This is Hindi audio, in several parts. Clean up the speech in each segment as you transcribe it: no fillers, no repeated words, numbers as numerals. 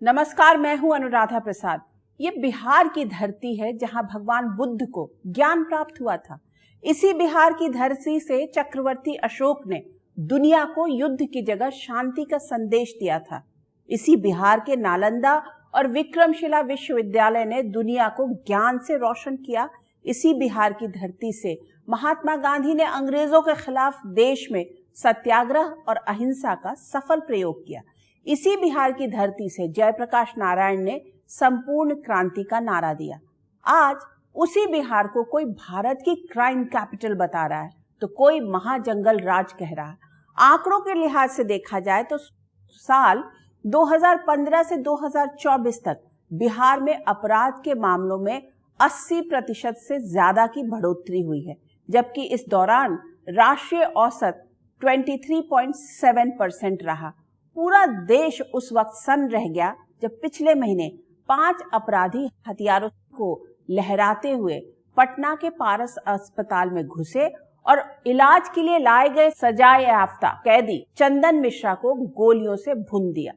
नमस्कार, मैं हूं अनुराधा प्रसाद। ये बिहार की धरती है जहां भगवान बुद्ध को ज्ञान प्राप्त हुआ था। इसी बिहार की धरती से चक्रवर्ती अशोक ने दुनिया को युद्ध की जगह शांति का संदेश दिया था। इसी बिहार के नालंदा और विक्रमशिला विश्वविद्यालय ने दुनिया को ज्ञान से रोशन किया। इसी बिहार की धरती से महात्मा गांधी ने अंग्रेजों के खिलाफ देश में सत्याग्रह और अहिंसा का सफल प्रयोग किया। इसी बिहार की धरती से जयप्रकाश नारायण ने संपूर्ण क्रांति का नारा दिया। आज उसी बिहार को कोई भारत की क्राइम कैपिटल बता रहा है तो कोई महाजंगल राज कह रहा है। आंकड़ों के लिहाज से देखा जाए तो साल 2015 से 2024 तक बिहार में अपराध के मामलों में 80% से ज्यादा की बढ़ोतरी हुई है, जबकि इस दौरान राष्ट्रीय औसत 23.7% रहा। पूरा देश उस वक्त सन्न रह गया जब पिछले महीने 5 अपराधी हथियारों को लहराते हुए पटना के पारस अस्पताल में घुसे और इलाज के लिए लाए गए सजाए याफ्ता कैदी चंदन मिश्रा को गोलियों से भून दिया।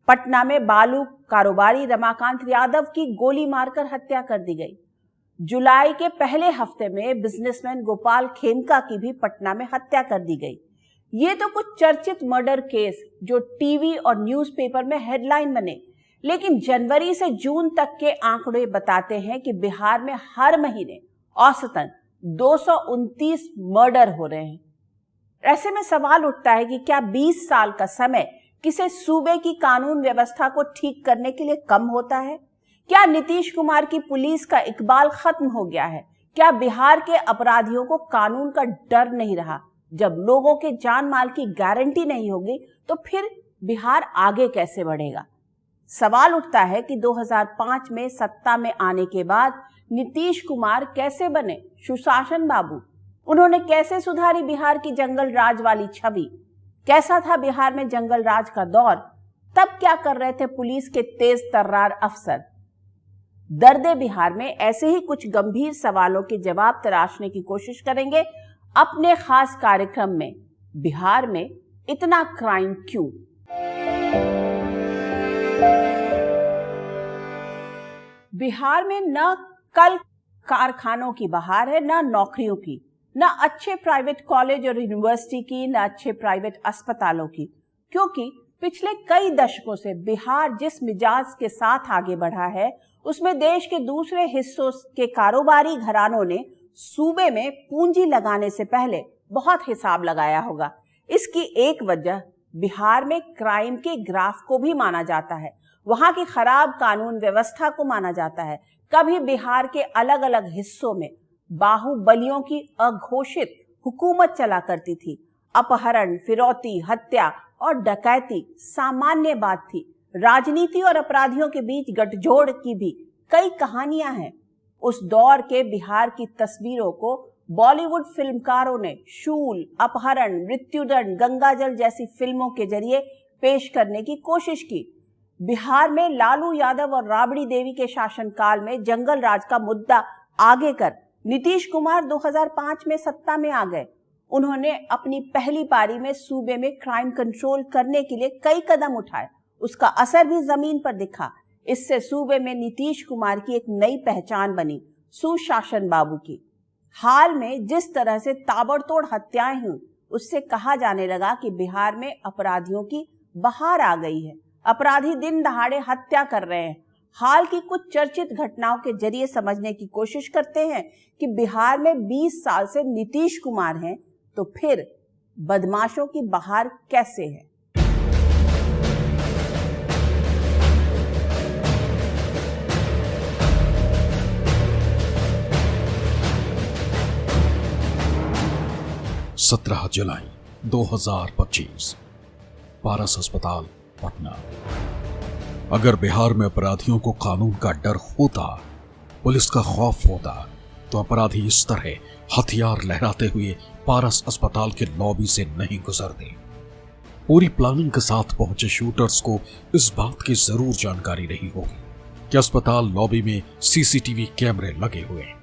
पटना में बालू कारोबारी रमाकांत यादव की गोली मारकर हत्या कर दी गई। जुलाई के पहले हफ्ते में बिजनेसमैन गोपाल खेमका की भी पटना में हत्या कर दी गई। ये तो कुछ चर्चित मर्डर केस जो टीवी और न्यूज़पेपर में हेडलाइन बने, लेकिन जनवरी से जून तक के आंकड़े बताते हैं कि बिहार में हर महीने औसतन 229 मर्डर हो रहे हैं। ऐसे में सवाल उठता है कि क्या 20 साल का समय किसी सूबे की कानून व्यवस्था को ठीक करने के लिए कम होता है? क्या नीतीश कुमार की पुलिस का इकबाल खत्म हो गया है? क्या बिहार के अपराधियों को कानून का डर नहीं रहा? जब लोगों के जान माल की गारंटी नहीं होगी तो फिर बिहार आगे कैसे बढ़ेगा? सवाल उठता है कि 2005 में सत्ता में आने के बाद नीतीश कुमार कैसे बने सुशासन बाबू? उन्होंने कैसे सुधारी बिहार की जंगल राज वाली छवि? कैसा था बिहार में जंगल राज का दौर? तब क्या कर रहे थे पुलिस के तेज तर्रार अफसर? दर्द बिहार में ऐसे ही कुछ गंभीर सवालों के जवाब तलाशने की कोशिश करेंगे अपने खास कार्यक्रम में बिहार में इतना क्राइम क्यों। बिहार में न कल कारखानों की बहार है, न नौकरियों की, न अच्छे प्राइवेट कॉलेज और यूनिवर्सिटी की, न अच्छे प्राइवेट अस्पतालों की, क्योंकि पिछले कई दशकों से बिहार जिस मिजाज के साथ आगे बढ़ा है उसमें देश के दूसरे हिस्सों के कारोबारी घरानों ने सूबे में पूंजी लगाने से पहले बहुत हिसाब लगाया होगा। इसकी एक वजह बिहार में क्राइम के ग्राफ को भी माना जाता है, वहां की खराब कानून व्यवस्था को माना जाता है। कभी बिहार के अलग अलग हिस्सों में बाहुबलियों की अघोषित हुकूमत चला करती थी। अपहरण, फिरौती, हत्या और डकैती सामान्य बात थी। राजनीति और अपराधियों के बीच गठजोड़ की भी कई कहानियां हैं। उस दौर के बिहार की तस्वीरों को बॉलीवुड फिल्मकारों ने शूल, अपहरण, मृत्युदंड, गंगाजल जैसी फिल्मों के जरिए पेश करने की कोशिश की। बिहार में लालू यादव और राबड़ी देवी के शासनकाल में जंगल राज का मुद्दा आगे कर नीतीश कुमार 2005 में सत्ता में आ गए। उन्होंने अपनी पहली पारी में सूबे में क्राइम कंट्रोल करने के लिए कई कदम उठाए। उसका असर भी जमीन पर दिखा। इससे सूबे में नीतीश कुमार की एक नई पहचान बनी, सुशासन बाबू की। हाल में जिस तरह से ताबड़तोड़ हत्याएं हुई उससे कहा जाने लगा कि बिहार में अपराधियों की बहार आ गई है। अपराधी दिन दहाड़े हत्या कर रहे हैं। हाल की कुछ चर्चित घटनाओं के जरिए समझने की कोशिश करते हैं कि बिहार में 20 साल से नीतीश कुमार हैं तो फिर बदमाशों की बहार कैसे है। सत्रह जुलाई 2025, पारस अस्पताल, पटना। अगर बिहार में अपराधियों को कानून का डर होता, पुलिस का खौफ होता, तो अपराधी इस तरह हथियार लहराते हुए पारस अस्पताल के लॉबी से नहीं गुजरते। पूरी प्लानिंग के साथ पहुंचे शूटर्स को इस बात की जरूर जानकारी रही होगी कि अस्पताल लॉबी में सीसीटीवी कैमरे लगे हुए हैं।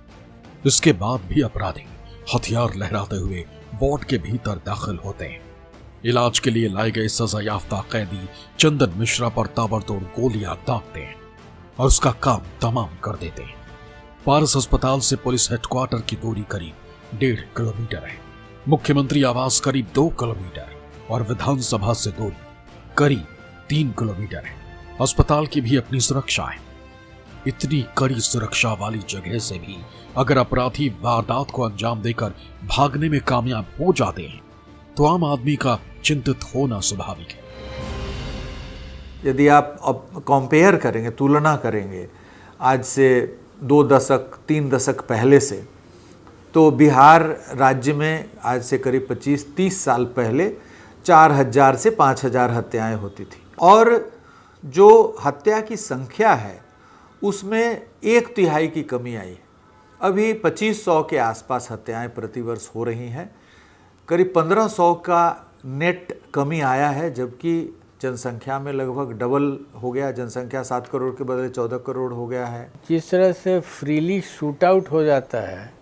इसके बाद भी अपराधी हथियार लहराते हुए वार्ड के भीतर दाखिल होते हैं। इलाज के लिए लाए गए सजा याफ्ता कैदी चंदन मिश्रा पर ताबड़तोड़ गोलियां दागते हैं और उसका काम तमाम कर देते हैं। पारस अस्पताल से पुलिस हेडक्वार्टर की दूरी करीब 1.5 किलोमीटर है। मुख्यमंत्री आवास करीब 2 किलोमीटर और विधानसभा से दूरी करीब 3 किलोमीटर है। अस्पताल की भी अपनी सुरक्षा है। इतनी कड़ी सुरक्षा वाली जगह से भी अगर अपराधी वारदात को अंजाम देकर भागने में कामयाब हो जाते हैं तो आम आदमी का चिंतित होना स्वाभाविक है। यदि आप अब कंपेयर करेंगे, तुलना करेंगे आज से 2 दशक 3 दशक पहले से, तो बिहार राज्य में आज से करीब 25-30 साल पहले 4000 से 5000 हत्याएं होती थी और जो हत्या की संख्या है उसमें 1/3 की कमी आई है। अभी 2500 के आसपास हत्याएं प्रतिवर्ष हो रही हैं। करीब 1500 का नेट कमी आया है, जबकि जनसंख्या में लगभग डबल हो गया। जनसंख्या 7 करोड़ के बदले 14 करोड़ हो गया है। जिस तरह से फ्रीली शूट आउट हो जाता है,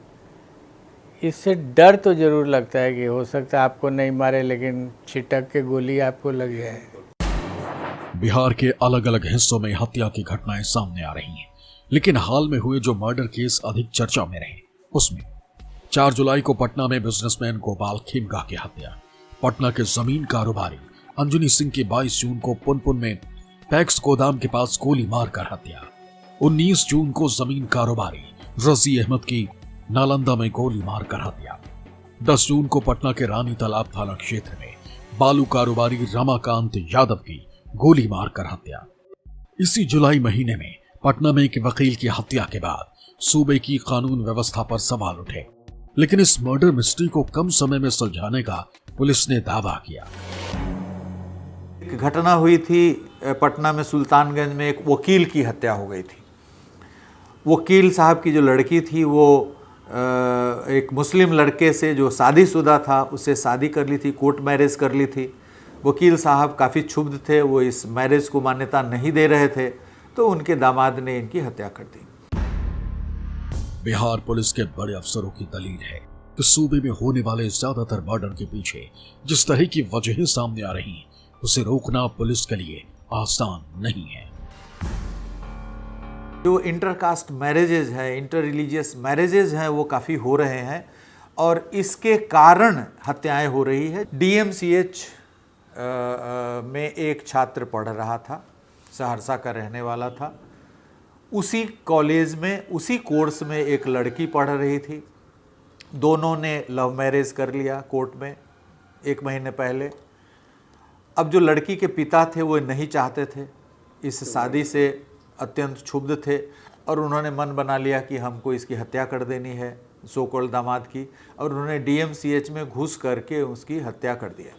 इससे डर तो जरूर लगता है कि हो सकता है आपको नहीं मारे लेकिन छिटक के गोली आपको लग जाए। बिहार के अलग अलग हिस्सों में हत्या की घटनाएं सामने आ रही हैं, लेकिन हाल में हुए जो मर्डर केस अधिक चर्चा में रहे उसमें 4 जुलाई को पटना में बिजनेसमैन गोपाल खेमका की हत्या, पटना के जमीन कारोबारी अंजनी सिंह की 22 जून को पुनपुन में पैक्स गोदाम के पास गोली मारकर हत्या, 19 जून को जमीन कारोबारी रजी अहमद की नालंदा में गोली मारकर हत्या, 10 जून को पटना के रानी तालाब थाना क्षेत्र में बालू कारोबारी रमाकांत यादव की गोली मारकर हत्या। इसी जुलाई महीने में पटना में एक वकील की हत्या के बाद सूबे की कानून व्यवस्था पर सवाल उठे, लेकिन इस मर्डर मिस्ट्री को कम समय में सुलझाने का पुलिस ने दावा किया। एक घटना हुई थी पटना में, सुल्तानगंज में एक वकील की हत्या हो गई थी। वकील साहब की जो लड़की थी वो एक मुस्लिम लड़के से जो शादीशुदा था उससे शादी कर ली थी, कोर्ट मैरिज कर ली थी। वकील साहब काफ़ी क्षुब्ध थे, वो इस मैरिज को मान्यता नहीं दे रहे थे, तो उनके दामाद ने इनकी हत्या कर दी। बिहार पुलिस के बड़े अफसरों की दलील है कि सूबे में होने वाले ज्यादातर मर्डर के पीछे जिस तरह की वजहें सामने आ रही हैं, उसे रोकना पुलिस के लिए आसान नहीं है। जो इंटरकास्ट मैरिजेज है, इंटर रिलीजियस मैरिजेज हैं, वो काफ़ी हो रहे हैं और इसके कारण हत्याएं हो रही है। DMCH में एक छात्र पढ़ रहा था, सहरसा का रहने वाला था। उसी कॉलेज में, उसी कोर्स में एक लड़की पढ़ रही थी। दोनों ने लव मैरिज कर लिया कोर्ट में 1 महीने पहले। अब जो लड़की के पिता थे वो नहीं चाहते थे इस शादी से, अत्यंत क्षुब्ध थे और उन्होंने मन बना लिया कि हमको इसकी हत्या कर देनी है, सो कॉल्ड दामाद की, और उन्होंने DMCH में घुस करके उसकी हत्या कर दिया।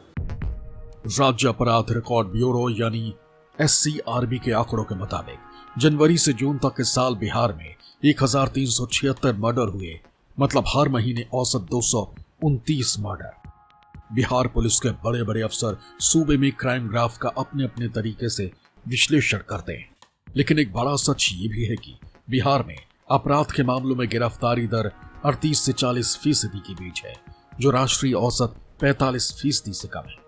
राज्य अपराध रिकॉर्ड ब्यूरो यानी SCRB के आंकड़ों के मुताबिक जनवरी से जून तक इस साल बिहार में 1376 मर्डर हुए, मतलब हर महीने औसत 229 मर्डर। बिहार पुलिस के बड़े बड़े अफसर सूबे में क्राइम ग्राफ का अपने अपने तरीके से विश्लेषण करते हैं, लेकिन एक बड़ा सच ये भी है कि बिहार में अपराध के मामलों में गिरफ्तारी दर 38 से 40% के बीच है, जो राष्ट्रीय औसत 45% से कम है।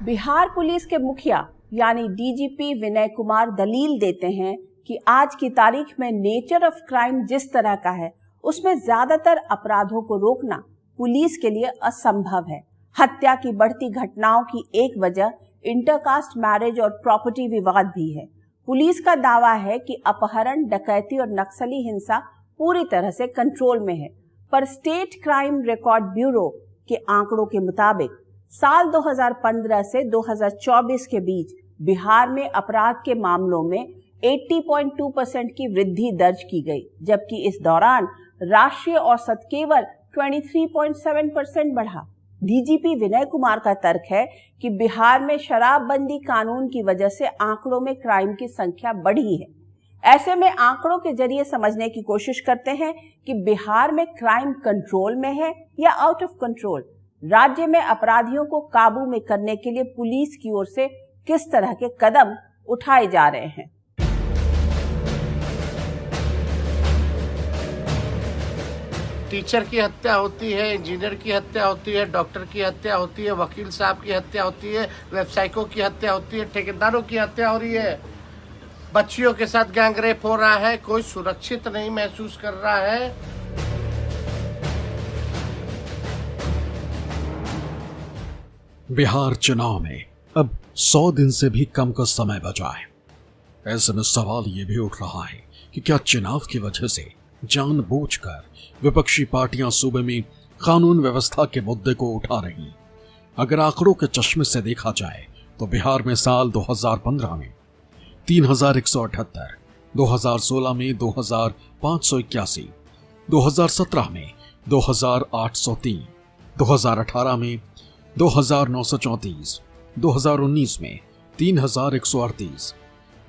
बिहार पुलिस के मुखिया यानी DGP विनय कुमार दलील देते हैं कि आज की तारीख में नेचर ऑफ क्राइम जिस तरह का है उसमें ज्यादातर अपराधों को रोकना पुलिस के लिए असंभव है। हत्या की बढ़ती घटनाओं की एक वजह इंटरकास्ट मैरिज और प्रॉपर्टी विवाद भी है। पुलिस का दावा है कि अपहरण, डकैती और नक्सली हिंसा पूरी तरह से कंट्रोल में है, पर स्टेट क्राइम रिकॉर्ड ब्यूरो के आंकड़ों के मुताबिक साल 2015 से 2024 के बीच बिहार में अपराध के मामलों में 80.2% की वृद्धि दर्ज की गई, जबकि इस दौरान राष्ट्रीय औसत केवल 23.7% बढ़ा। DGP विनय कुमार का तर्क है कि बिहार में शराबबंदी कानून की वजह से आंकड़ों में क्राइम की संख्या बढ़ी है। ऐसे में आंकड़ों के जरिए समझने की कोशिश करते हैं कि बिहार में क्राइम कंट्रोल में है या आउट ऑफ कंट्रोल। राज्य में अपराधियों को काबू में करने के लिए पुलिस की ओर से किस तरह के कदम उठाए जा रहे हैं। टीचर की हत्या होती है, इंजीनियर की हत्या होती है, डॉक्टर की हत्या होती है, वकील साहब की हत्या होती है, व्यवसायिकों की हत्या होती है, ठेकेदारों की हत्या हो रही है, बच्चियों के साथ गैंग रेप हो रहा है, कोई सुरक्षित नहीं महसूस कर रहा है। बिहार चुनाव में अब 100 दिन से भी कम का समय बचा है। ऐसे में सवाल ये भी उठ रहा है कि क्या चुनाव की वजह से जानबूझकर विपक्षी पार्टियां सूबे में कानून व्यवस्था के मुद्दे को उठा रही? अगर आंकड़ों के चश्मे से देखा जाए तो बिहार में साल 2015 में 3178, 2016 में 2581, 2017 में 2803, 2018 में 2934, 2019 में 3138,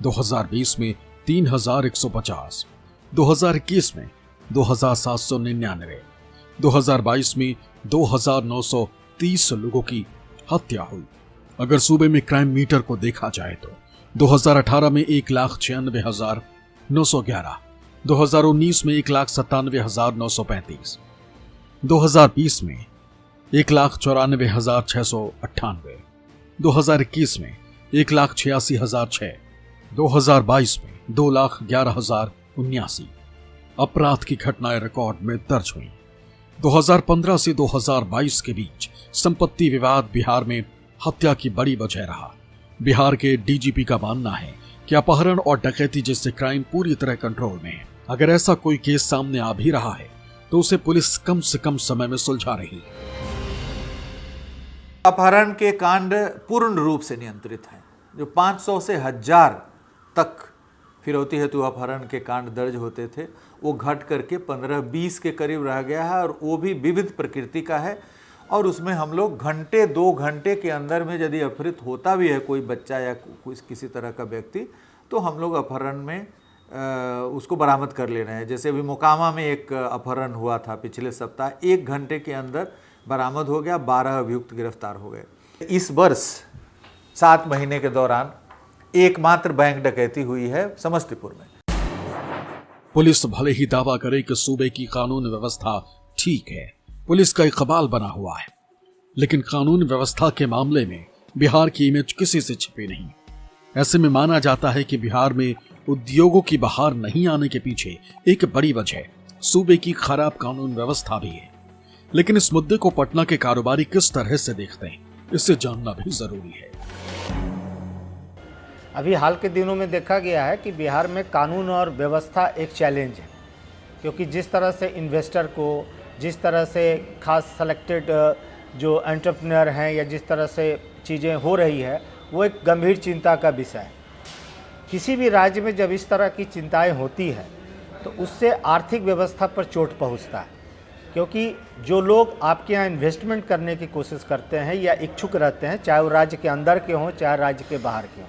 2020 में 3150, 2021 में 2799, 2022 में 2930 लोगों की हत्या हुई। अगर सूबे में क्राइम मीटर को देखा जाए तो 2018 में 1,96,911, 2019 में 1,97,935, 2020 में 1,94,698, 2021 में 1,86,006, 2022 में 2,11,079 अपराध की घटनाएं रिकॉर्ड में दर्ज हुई। 2015 से 2022 के बीच संपत्ति विवाद बिहार में हत्या की बड़ी वजह रहा। बिहार के डीजीपी का मानना है कि अपहरण और डकैती जैसे क्राइम पूरी तरह कंट्रोल में है। अगर ऐसा कोई केस सामने आ भी रहा है तो उसे पुलिस कम से कम समय में सुलझा रही है। अपहरण के कांड पूर्ण रूप से नियंत्रित हैं। जो 500 से 1000 तक फिरौती हेतु अपहरण के कांड दर्ज होते थे वो घट करके 15-20 के करीब रह गया है, और वो भी विविध प्रकृति का है। और उसमें हम लोग घंटे 2 घंटे के अंदर में यदि अपहृत होता भी है कोई बच्चा या किसी तरह का व्यक्ति, तो हम लोग अपहरण में उसको बरामद कर ले रहे हैं। जैसे अभी मोकामा में एक अपहरण हुआ था पिछले सप्ताह, 1 घंटे के अंदर बरामद हो गया, 12 अभियुक्त गिरफ्तार हो गए। इस वर्ष 7 महीने के दौरान एकमात्र बैंक डकैती हुई है समस्तीपुर में। पुलिस भले ही दावा करे कि सूबे की कानून व्यवस्था ठीक है, पुलिस का इकबाल बना हुआ है, लेकिन कानून व्यवस्था के मामले में बिहार की इमेज किसी से छिपी नहीं। ऐसे में माना जाता है कि बिहार में उद्योगों की बहार नहीं आने के पीछे एक बड़ी वजह सूबे की खराब कानून व्यवस्था भी है। लेकिन इस मुद्दे को पटना के कारोबारी किस तरह से देखते हैं, इसे जानना भी जरूरी है। अभी हाल के दिनों में देखा गया है कि बिहार में कानून और व्यवस्था एक चैलेंज है, क्योंकि जिस तरह से इन्वेस्टर को, जिस तरह से खास सेलेक्टेड जो एंटरप्रेन्योर हैं, या जिस तरह से चीज़ें हो रही है, वो एक गंभीर चिंता का विषय है। किसी भी राज्य में जब इस तरह की चिंताएं होती है तो उससे आर्थिक व्यवस्था पर चोट पहुंचता है, क्योंकि जो लोग आपके यहाँ इन्वेस्टमेंट करने की कोशिश करते हैं या इच्छुक रहते हैं, चाहे वो राज्य के अंदर के हों चाहे राज्य के बाहर के हों,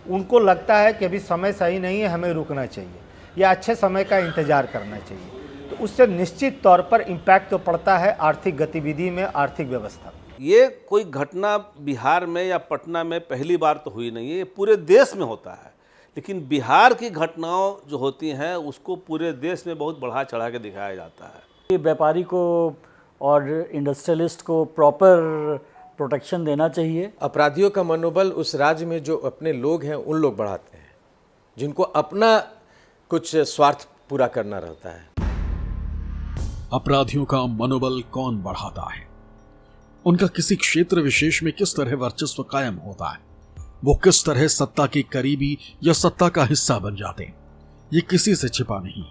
उनको लगता है कि अभी समय सही नहीं है, हमें रुकना चाहिए या अच्छे समय का इंतज़ार करना चाहिए। तो उससे निश्चित तौर पर इम्पैक्ट तो पड़ता है आर्थिक गतिविधि में, आर्थिक व्यवस्था। ये कोई घटना बिहार में या पटना में पहली बार तो हुई नहीं है, ये पूरे देश में होता है। लेकिन बिहार की घटनाओं जो होती हैं उसको पूरे देश में बहुत बढ़ा चढ़ा के दिखाया जाता है। व्यापारी को और इंडस्ट्रियलिस्ट को प्रॉपर प्रोटेक्शन देना चाहिए। अपराधियों का मनोबल उस राज्य में जो अपने लोग हैं उन लोग बढ़ाते हैं जिनको अपना कुछ स्वार्थ पूरा करना रहता है। अपराधियों का मनोबल कौन बढ़ाता है? उनका किसी क्षेत्र विशेष में किस तरह वर्चस्व कायम होता है? वो किस तरह सत्ता के करीबी या सत्ता का हिस्सा बन जाते हैं? ये किसी से छिपा नहीं।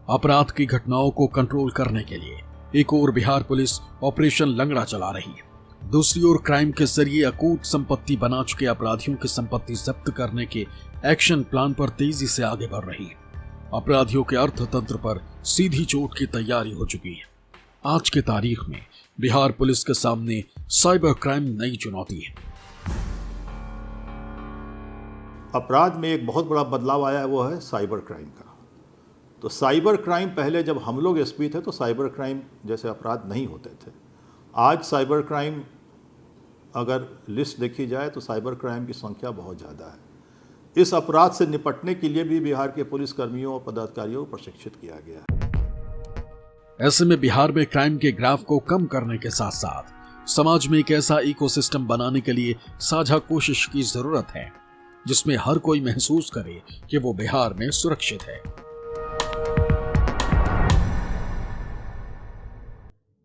अपराध की घटनाओं को कंट्रोल करने के लिए एक ओर बिहार पुलिस ऑपरेशन लंगड़ा चला रही है, दूसरी ओर क्राइम के जरिए अकूत संपत्ति बना चुके अपराधियों की संपत्ति जब्त करने के एक्शन प्लान पर तेजी से आगे बढ़ रही है। अपराधियों के अर्थतंत्र पर सीधी चोट की तैयारी हो चुकी है। आज की तारीख में बिहार पुलिस के सामने साइबर क्राइम नई चुनौती है। अपराध में एक बहुत बड़ा बदलाव आया है, वो है साइबर क्राइम का। तो साइबर क्राइम पहले जब हम लोग एसपी थे तो साइबर क्राइम जैसे अपराध नहीं होते थे। आज साइबर क्राइम अगर लिस्ट देखी जाए तो साइबर क्राइम की संख्या बहुत ज़्यादा है। इस अपराध से निपटने के लिए भी बिहार के पुलिस कर्मियों और पदाधिकारियों को प्रशिक्षित किया गया है। ऐसे में बिहार में क्राइम के ग्राफ को कम करने के साथ साथ समाज में एक ऐसा इकोसिस्टम बनाने के लिए साझा कोशिश की जरूरत है जिसमें हर कोई महसूस करे कि वो बिहार में सुरक्षित है।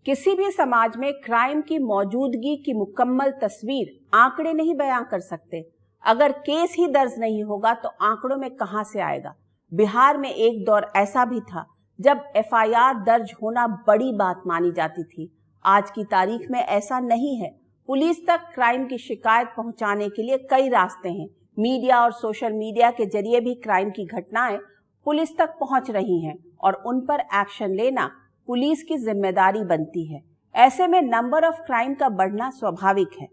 किसी भी समाज में क्राइम की मौजूदगी की मुकम्मल तस्वीर आंकड़े नहीं बयां कर सकते। अगर केस ही दर्ज नहीं होगा तो आंकड़ों में कहां से आएगा। बिहार में एक दौर ऐसा भी था जब एफआईआर दर्ज होना बड़ी बात मानी जाती थी। आज की तारीख में ऐसा नहीं है। पुलिस तक क्राइम की शिकायत पहुंचाने के लिए कई रास्ते हैं। मीडिया और सोशल मीडिया के जरिए भी क्राइम की घटनाएं पुलिस तक पहुंच रही हैं और उन पर एक्शन लेना पुलिस की जिम्मेदारी बनती है। ऐसे में नंबर ऑफ क्राइम का बढ़ना स्वाभाविक है।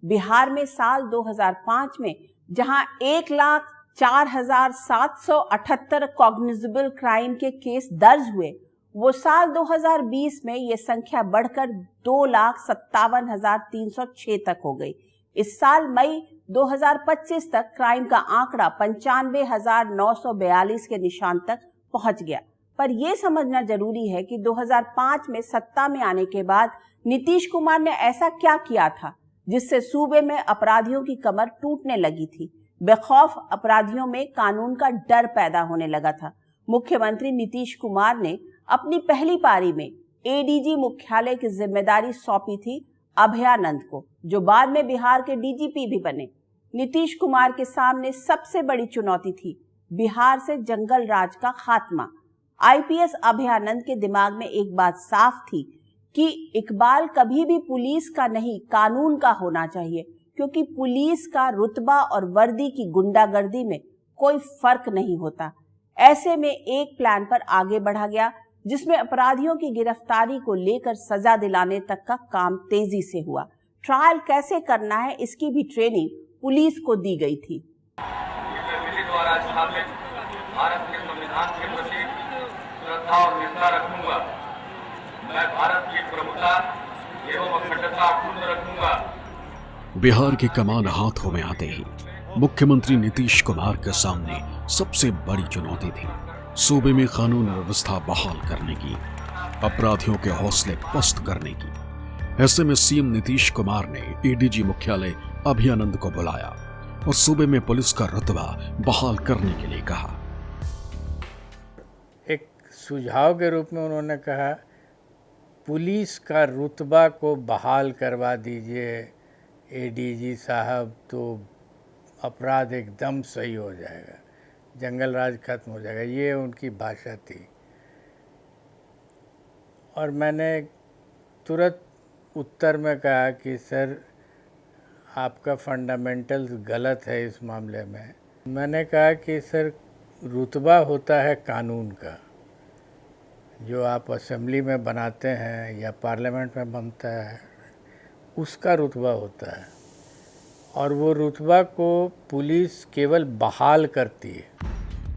बिहार में साल 2005 में जहां 1,04,778 कॉग्निजेबल क्राइम के केस दर्ज हुए, वो साल 2020 में ये संख्या बढ़कर 2,57,306 तक हो गई। इस साल मई 2025 तक क्राइम का आंकड़ा 95,942 के निशान तक पहुंच गया। पर यह समझना जरूरी है कि 2005 में सत्ता में आने के बाद नीतीश कुमार ने ऐसा क्या किया था जिससे सूबे में अपराधियों की कमर टूटने लगी थी। बेखौफ अपराधियों में कानून का डर पैदा होने लगा था। मुख्यमंत्री नीतीश कुमार ने अपनी पहली पारी में एडीजी मुख्यालय की जिम्मेदारी सौंपी थी अभयानंद को, जो बाद में बिहार के डीजीपी भी बने। नीतीश कुमार के सामने सबसे बड़ी चुनौती थी बिहार से जंगल राज का खात्मा। आईपीएस अभयानंद के दिमाग में एक बात साफ थी कि इकबाल कभी भी पुलिस का नहीं, कानून का होना चाहिए, क्योंकि पुलिस का रुतबा और वर्दी की गुंडागर्दी में कोई फर्क नहीं होता। ऐसे में एक प्लान पर आगे बढ़ा गया जिसमें अपराधियों की गिरफ्तारी को लेकर सजा दिलाने तक का काम तेजी से हुआ। ट्रायल कैसे करना है इसकी भी ट्रेनिंग पुलिस को दी गई थी। विधि द्वारा स्थापित भारत के संविधान के प्रति श्रद्धा और निष्ठा रखूंगा। मैं भारत की प्रभुता एवं अखंडता अक्षुण्ण रखूंगा। बिहार की कमान हाथों में आते ही मुख्यमंत्री नीतीश कुमार के सामने सबसे बड़ी चुनौती थी सूबे में कानून व्यवस्था बहाल करने की, अपराधियों के हौसले पस्त करने की। ऐसे में सीएम नीतीश कुमार ने एडीजी मुख्यालय अभयानंद को बुलाया और सूबे में पुलिस का रुतबा बहाल करने के लिए कहा। एक सुझाव के रूप में उन्होंने कहा, पुलिस का रुतबा को बहाल करवा दीजिए एडीजी साहब, तो अपराध एकदम सही हो जाएगा, जंगल राज खत्म हो जाएगा। ये उनकी भाषा थी। और मैंने तुरंत उत्तर में कहा कि सर आपका फंडामेंटल्स गलत है इस मामले में। मैंने कहा कि सर रुतबा होता है कानून का, जो आप असेंबली में बनाते हैं या पार्लियामेंट में बनता है, उसका रुतबा होता है, और वो रुतबा को पुलिस केवल बहाल करती है।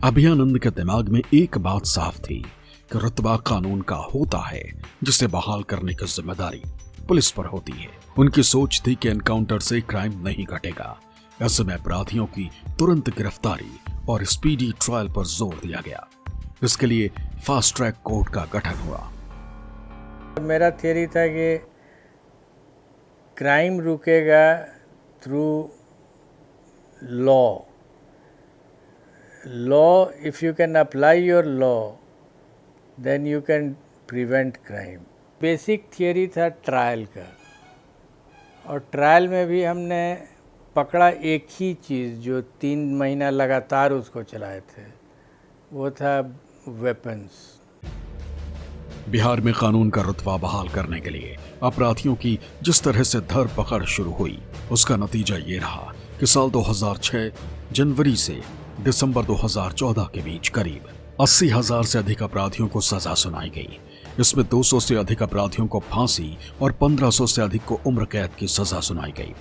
अभयानंद के दिमाग में एक बात साफ थी कि रुतबा कानून का होता है, जिसे बहाल करने की जिम्मेदारी पुलिस पर होती है। उनकी सोच थी कि एनकाउंटर से क्राइम नहीं घटेगा। ऐसे में अपराधियों की तुरंत गिरफ्तारी और स्पीडी ट्रायल पर जोर दिया गया। इसके लिए फास्ट ट्रैक कोर्ट का गठन हुआ। मेरा थियरी था कि क्राइम रुकेगा through law. If you can apply your law, then you can prevent crime. Basic theory था ट्रायल का, और ट्रायल में भी हमने पकड़ा एक ही चीज़ जो 3 महीना लगातार उसको चलाए थे, वो था वेपन्स। बिहार में कानून का रुतबा बहाल करने के लिए अपराधियों की जिस तरह से धरपकड़ शुरू हुई, उसका नतीजा ये रहा कि साल 2006 जनवरी से दिसंबर 2014 के बीच करीब 80,000 से अधिक अपराधियों को सजा सुनाई गई। इसमें 200 से अधिक अपराधियों को फांसी और 1500 से अधिक को उम्र कैद की सजा सुनाई गई।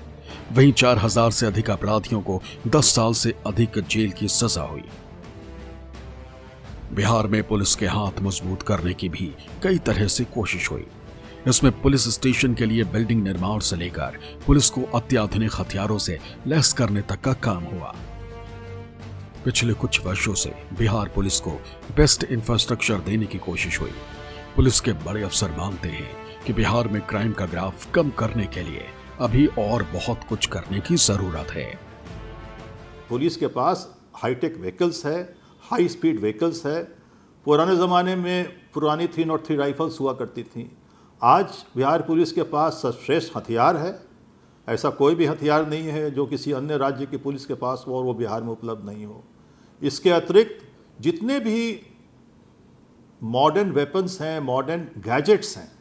वहीं 4000 से अधिक अपराधियों को 10 साल से अधिक जेल की सजा हुई। बिहार में पुलिस के हाथ मजबूत करने की भी कई तरह से कोशिश हुई। इसमें पुलिस स्टेशन के लिए बिल्डिंग निर्माण से लेकर पुलिस को अत्याधुनिक हथियारों से लैस करने तक का काम हुआ। पिछले कुछ वर्षों से बिहार पुलिस को बेस्ट इंफ्रास्ट्रक्चर देने की कोशिश हुई। पुलिस के बड़े अफसर मानते हैं कि बिहार में क्राइम का ग्राफ कम करने के लिए अभी और बहुत कुछ करने की जरूरत है। पुलिस के पास हाईटेक व्हीकल्स है, हाई स्पीड व्हीकल्स है। पुराने ज़माने में पुरानी 303 राइफल्स हुआ करती थी। आज बिहार पुलिस के पास सर्वश्रेष्ठ हथियार है। ऐसा कोई भी हथियार नहीं है जो किसी अन्य राज्य की पुलिस के पास हो और वो बिहार में उपलब्ध नहीं हो। इसके अतिरिक्त जितने भी मॉडर्न वेपन्स हैं, मॉडर्न गैजेट्स हैं,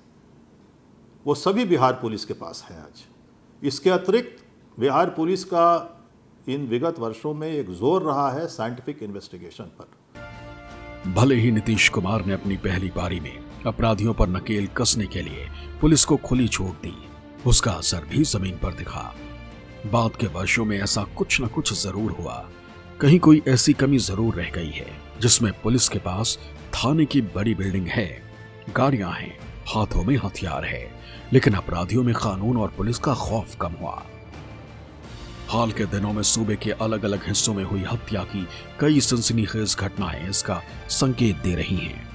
वो सभी बिहार पुलिस के पास है आज। इसके अतिरिक्त बिहार पुलिस का इन विगत वर्षों में एक जोर रहा है साइंटिफिक इन्वेस्टिगेशन पर। भले ही नीतीश कुमार ने अपनी पहली पारी में अपराधियों पर नकेल कसने के लिए पुलिस को खुली छूट दी, उसका असर भी जमीन पर दिखा। बाद के वर्षों में ऐसा कुछ न कुछ जरूर हुआ। कहीं कोई ऐसी कमी जरूर रह गई है जिसमें पुलिस के पास थाने की बड़ी बिल्डिंग है, गाड़ियां हैं, हाथों में हथियार है, लेकिन अपराधियों में कानून और पुलिस का खौफ कम हुआ। हाल के दिनों में सूबे के अलग अलग हिस्सों में हुई हत्या की कई सनसनीखेज घटनाएं इसका संकेत दे रही हैं।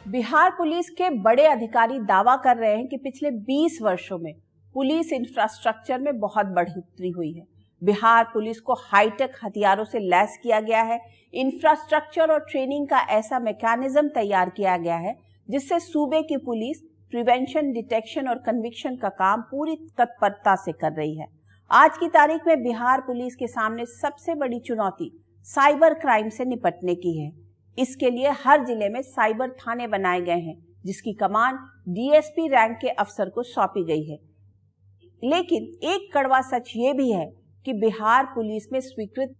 बिहार पुलिस के बड़े अधिकारी दावा कर रहे हैं कि पिछले 20 वर्षों में पुलिस इंफ्रास्ट्रक्चर में बहुत बढ़ोतरी हुई है। बिहार पुलिस को हाईटेक हथियारों से लैस किया गया है। इंफ्रास्ट्रक्चर और ट्रेनिंग का ऐसा मैकेनिज्म तैयार किया गया है जिससे सूबे की पुलिस प्रिवेंशन, डिटेक्शन और कन्विक्शन का काम पूरी तत्परता से कर रही है। आज की तारीख में बिहार पुलिस के सामने सबसे बड़ी चुनौती साइबर क्राइम से निपटने की है। इसके लिए हर जिले में साइबर थाने बनाए गए हैं जिसकी कमान डीएसपी रैंक के अफसर को सौंपी गई है। लेकिन एक कड़वा सच ये भी है कि बिहार पुलिस में स्वीकृत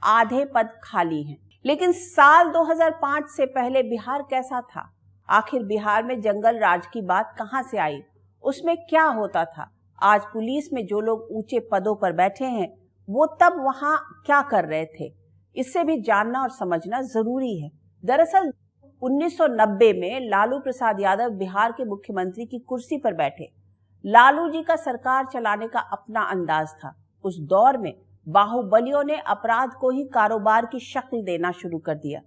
आधे पद खाली हैं। लेकिन साल 2005 से पहले बिहार कैसा था? आखिर बिहार में जंगल राज की बात कहां से आई? उसमें क्या होता था? आज पुलिस में जो लोग ऊंचे पदों पर बैठे हैं वो तब वहां क्या कर रहे थे? इससे भी जानना और समझना जरूरी है। दरअसल 1990 में लालू प्रसाद यादव बिहार के मुख्यमंत्री की कुर्सी पर बैठे। लालू जी का सरकार चलाने का अपना अंदाज था। उस दौर में बाहुबलियों ने अपराध को ही कारोबार की शक्ल देना शुरू कर दिया।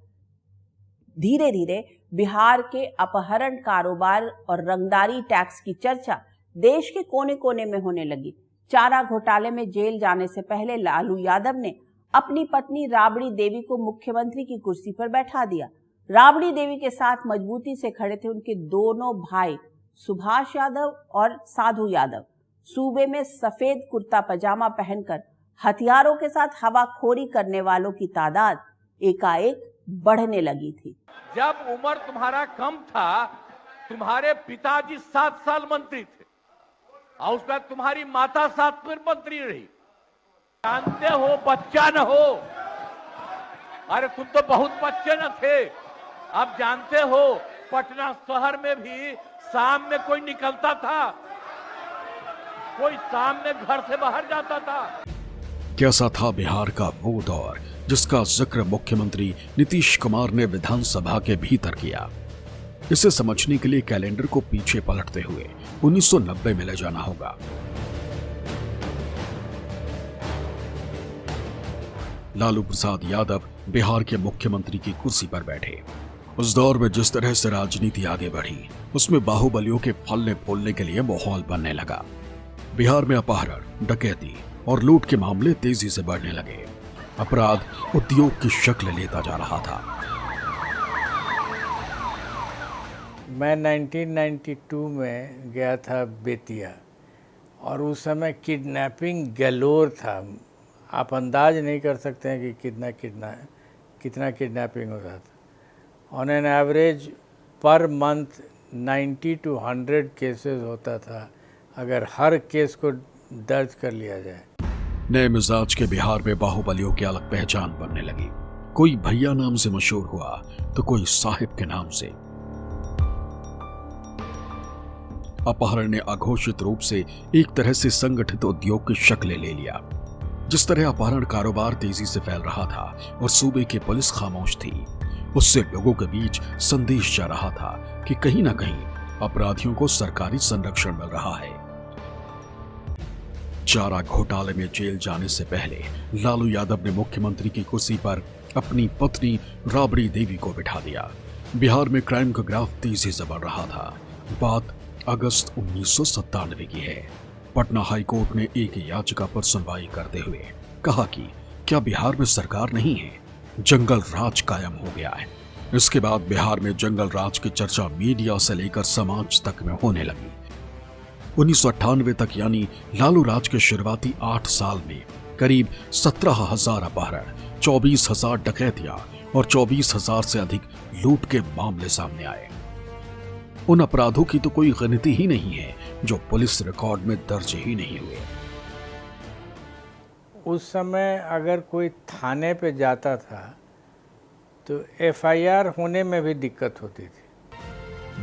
धीरे धीरे बिहार के अपहरण, कारोबार और रंगदारी टैक्स की चर्चा देश के कोने कोने में होने लगी। चारा घोटाले में जेल जाने से पहले लालू यादव ने अपनी पत्नी राबड़ी देवी को मुख्यमंत्री की कुर्सी पर बैठा दिया। राबड़ी देवी के साथ मजबूती से खड़े थे उनके दोनों भाई सुभाष यादव और साधु यादव। सूबे में सफेद कुर्ता पजामा पहनकर हथियारों के साथ हवाखोरी करने वालों की तादाद एकाएक बढ़ने लगी थी। जब उम्र तुम्हारा कम था, तुम्हारे पिताजी 7 साल मंत्री थे और उसका तुम्हारी माता 7 फिर मंत्री रही। जानते हो, बच्चा न हो, अरे तुम तो बहुत बच्चे न थे। अब जानते हो पटना शहर में भी शाम में कोई निकलता था, कोई शाम में घर से बाहर जाता था। कैसा था बिहार का वो दौर जिसका जिक्र मुख्यमंत्री नीतीश कुमार ने विधानसभा के भीतर किया? इसे समझने के लिए कैलेंडर को पीछे पलटते हुए 1990 में ले जाना होगा। लालू प्रसाद यादव बिहार के मुख्यमंत्री की कुर्सी पर बैठे। उस दौर में जिस तरह से राजनीति आगे बढ़ी उसमें बाहुबलियों के फलने फूलने के लिए माहौल बनने लगा। बिहार में अपहरण, डकैती और लूट के मामले तेजी से बढ़ने लगे। अपराध उद्योग की शक्ल लेता जा रहा था। मैं 1992 में गया था बेतिया और उस समय किडनैपिंग गैलोर था। आप अंदाज नहीं कर सकते हैं कि कितना किडनैपिंग हो रहा था। On an average per month 90 to 100 cases होता था अगर हर केस को दर्ज कर लिया जाए। नए मिजाज के बिहार में बाहुबलियों की अलग पहचान बनने लगी। कोई भैया नाम से मशहूर हुआ तो कोई साहिब के नाम से। अपहरण ने अघोषित रूप से एक तरह से संगठित उद्योग की शक्ल ले लिया। जिस तरह अपहरण कारोबार तेजी से फैल रहा था और सूबे की पुलिस खामोश थी, उससे लोगों के बीच संदेश जा रहा था कि कहीं ना कहीं अपराधियों को सरकारी संरक्षण मिल रहा है। चारा घोटाले में जेल जाने से पहले लालू यादव ने मुख्यमंत्री की कुर्सी पर अपनी पत्नी राबड़ी देवी को बिठा दिया। बिहार में क्राइम का ग्राफ तेजी से बढ़ रहा था। बात अगस्त 1997 की है। पटना हाई कोर्ट ने एक याचिका पर सुनवाई करते हुए कहा कि क्या बिहार में सरकार नहीं है, जंगल राज कायम हो गया है। इसके बाद बिहार में जंगल राज की चर्चा मीडिया से लेकर समाज तक में होने लगी। 1998 तक यानी लालू राज के शुरुआती 8 साल में करीब 17,000 अपहरण, 24,000 डकैतियां और 24,000 से अधिक लूट के मामले सामने आए। उन अपराधों की तो कोई गिनती ही नहीं है जो पुलिस रिकॉर्ड में दर्ज ही नहीं हुए। उस समय अगर कोई थाने पे जाता था तो एफआईआर होने में भी दिक्कत होती थी।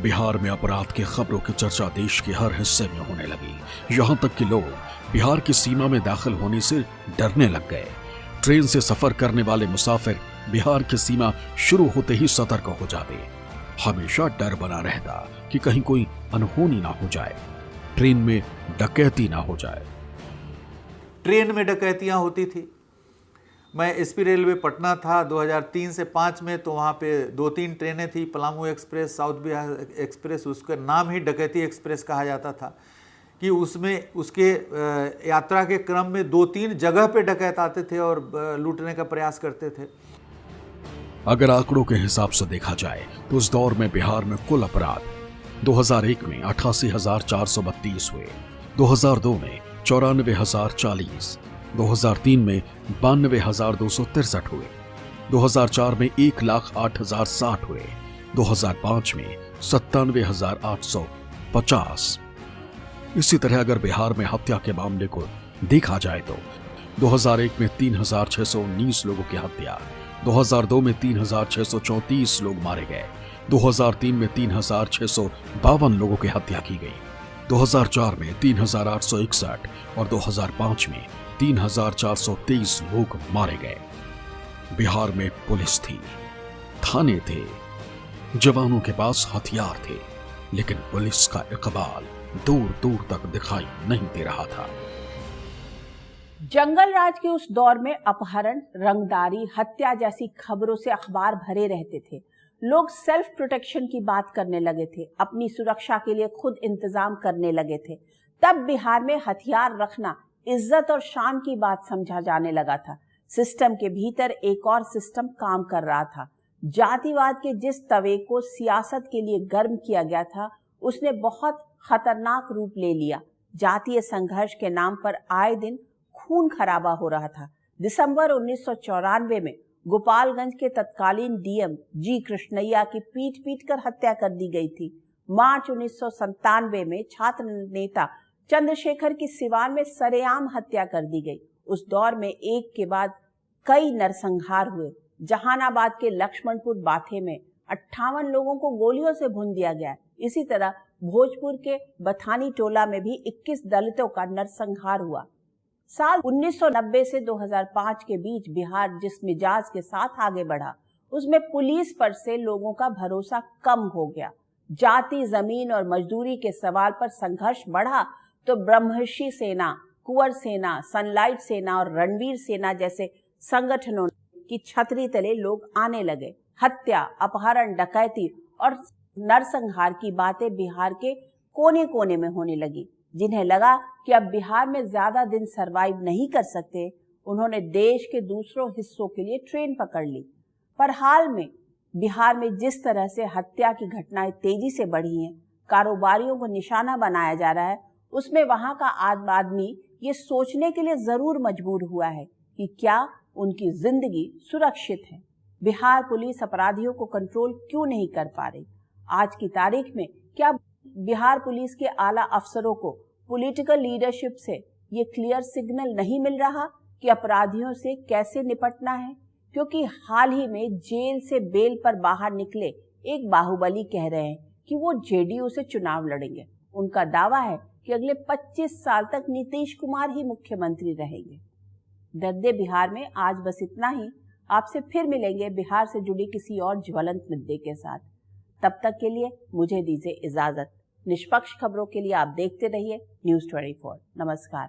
बिहार में अपराध की खबरों की चर्चा देश के हर हिस्से में होने लगी। यहां तक कि लोग बिहार की सीमा में दाखिल होने से डरने लग गए। ट्रेन से सफर करने वाले मुसाफिर बिहार की सीमा शुरू होते ही सतर्क हो जाते। हमेशा डर बना रहता कि कहीं कोई अनहोनी ना हो जाए, ट्रेन में डकैती ना हो जाए। ट्रेन में डकैतियां होती थी। मैं एसपी रेलवे पटना था 2003 से 5 में, तो वहाँ पे 2-3 ट्रेनें थी, Palamu express, south Bihar express, उसका नाम ही डकैती एक्सप्रेस कहा जाता था कि उसमें उसके यात्रा के क्रम में 2-3 जगह पे डकैत आते थे और लूटने का प्रयास करते थे। अगर आंकड़ों के हिसाब से देखा जाए तो उस दौर में बिहार में कुल अपराध 2001 में 88,432 हुए, 2002 में 94,040, 2003 में 92,263 हुए, 2004 में 1,08,060 हुए, 2005 में 97,850। इसी तरह अगर बिहार में हत्या के मामले को देखा जाए तो 2001 में 3,619 लोगों की हत्या, 2002 में 3,634 लोग मारे गए, 2003 में 3,652 लोगों की हत्या की गई, 2004 में 3,861 और 2005 में 3,423 लोग मारे गए। बिहार में पुलिस थी, थाने थे, जवानों के पास हथियार थे, लेकिन पुलिस का इकबाल दूर दूर तक दिखाई नहीं दे रहा था। जंगल राज के उस दौर में अपहरण, रंगदारी, हत्या जैसी खबरों से अखबार भरे रहते थे। लोग सेल्फ प्रोटेक्शन की बात करने लगे थे, अपनी सुरक्षा के लिए खुद इंतजाम करने लगे थे। तब बिहार में हथियार रखना इज्जत और शान की बात समझा जाने लगा था। सिस्टम के भीतर एक और सिस्टम काम कर रहा था। जातिवाद के जिस तवे को सियासत के लिए गर्म किया गया था, उसने बहुत खतरनाक रूप ले लिया। जातीय संघर्ष के नाम पर आए दिन खून खराबा हो रहा था। दिसंबर 1994 में गोपालगंज के तत्कालीन डीएम जी कृष्णैया की पीट पीट कर हत्या कर दी गई थी। मार्च 1997 में छात्र नेता चंद्रशेखर की सिवान में सरेआम हत्या कर दी गई। उस दौर में एक के बाद कई नरसंहार हुए। जहानाबाद के लक्ष्मणपुर बाथे में 58 लोगों को गोलियों से भून दिया गया। इसी तरह भोजपुर के बथानी टोला में भी 21 दलितों का नरसंहार हुआ। साल 1990 से 2005 के बीच बिहार जिस मिजाज के साथ आगे बढ़ा, उसमें पुलिस पर से लोगों का भरोसा कम हो गया। जाति, जमीन और मजदूरी के सवाल पर संघर्ष बढ़ा तो ब्रह्मर्षि सेना, कुंवर सेना, सनलाइट सेना और रणवीर सेना जैसे संगठनों की छतरी तले लोग आने लगे। हत्या, अपहरण, डकैती और नरसंहार की बातें बिहार के कोने कोने में होने लगी। जिन्हें लगा कि अब बिहार में ज्यादा दिन सरवाइव नहीं कर सकते, उन्होंने देश के दूसरों हिस्सों के लिए ट्रेन पकड़ ली। पर हाल में बिहार में जिस तरह से हत्या की घटनाएं तेजी से बढ़ी हैं, कारोबारियों को निशाना बनाया जा रहा है, उसमें वहां का आदमी ये सोचने के लिए जरूर मजबूर हुआ है कि क्या उनकी जिंदगी सुरक्षित है। बिहार पुलिस अपराधियों को कंट्रोल क्यों नहीं कर पा रही? आज की तारीख में क्या बिहार पुलिस के आला अफसरों को पॉलिटिकल लीडरशिप से ये क्लियर सिग्नल नहीं मिल रहा कि अपराधियों से कैसे निपटना है? क्योंकि हाल ही में जेल से बेल पर बाहर निकले एक बाहुबली कह रहे हैं कि वो जेडीयू से चुनाव लड़ेंगे। उनका दावा है कि अगले 25 साल तक नीतीश कुमार ही मुख्यमंत्री रहेंगे। दर्दे बिहार में आज बस इतना ही। आपसे फिर मिलेंगे बिहार से जुड़ी किसी और ज्वलंत मुद्दे के साथ। तब तक के लिए मुझे दीजिए इजाजत। निष्पक्ष खबरों के लिए आप देखते रहिए न्यूज़ 24। नमस्कार।